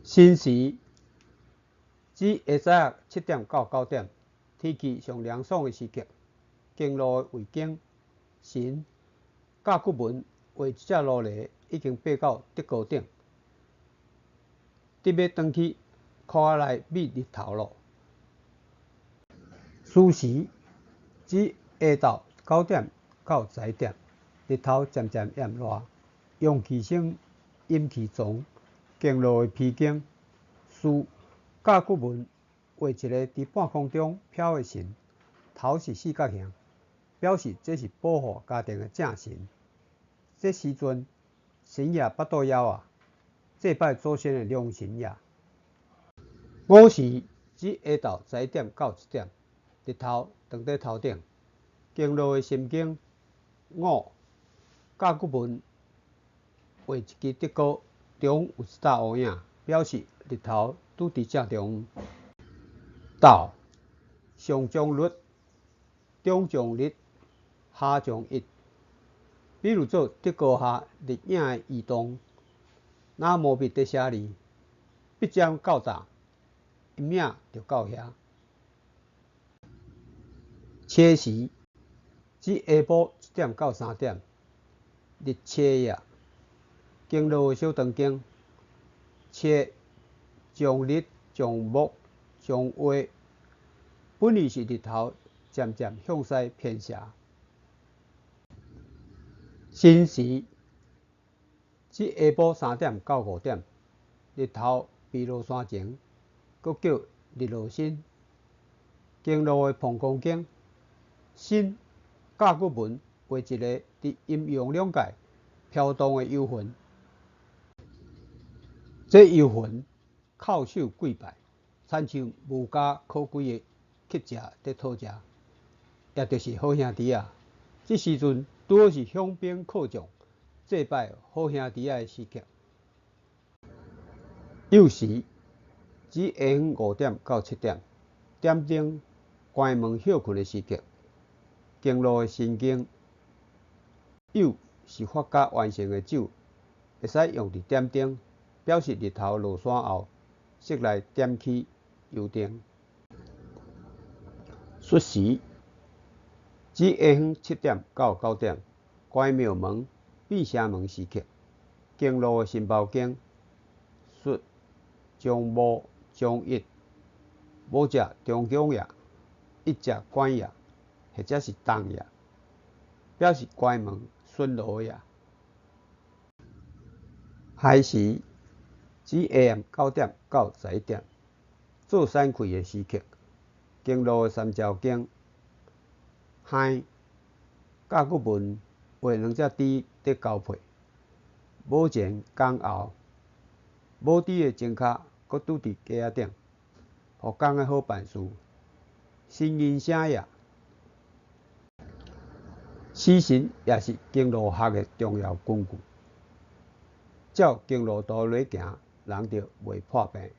晨时指下午7点到9点，天气上凉爽的时刻。经路的卫经神甲骨文画一只骡犁已经爬到竹高顶，得要转去裤仔内觅日头咯。戌时指下昼9点到11点，日头渐渐炎热，阳气升，阴气重，经路的披经。戌甲骨文画一个伫半空中飘的神，头是四角形，表示这是保护家庭的正神。这时阵神爷巴肚枵祭拜祖先的良神爷。午时指下昼11点到1点，日头长在头顶，经路的心经。午甲骨文画一支竹篙，中有一搭乌影，表示日头拄伫正中。昼上将日，中将日，下将一。比如做竹篙下日影的移动，若无密在写字，笔尖到达，阴影就到遐。切时指下晡1点到3点，日切夜。经路的小长经。切将日将木将花，本意是日头渐渐向西偏斜。申时指下晡3点到5点，日头未落山前，佫叫日落申。经路的膀胱经。申甲骨文画一个伫阴阳两界飘动的幽魂。这幽魂叩首跪拜，亲像无家可归的乞食在讨食，也就是好兄弟仔。这时阵拄好是凶兵克将，祭拜好兄弟仔的时刻。酉时指下昏5点到7点，点灯关门休困的时刻。经路的神经。酉是发家完成的酒，会使用伫点灯，表示日头落山后，室内点起油灯。戌时指下昏7点到9点，关庙门、闭城门时刻。经路的申报经。戌将木将一，无者中宫夜，一者关夜，或者是冬夜，表示关门巡逻夜。亥时指下暗9点到11点，做山开的时刻。经路的三朝经。亥甲骨文画2只猪在交配，母前公后，母猪的前脚佫拄伫鸡仔顶，予公的好办事。新人生夜。时辰也是经路学的重要工具，照经路图来行，人就袂破病。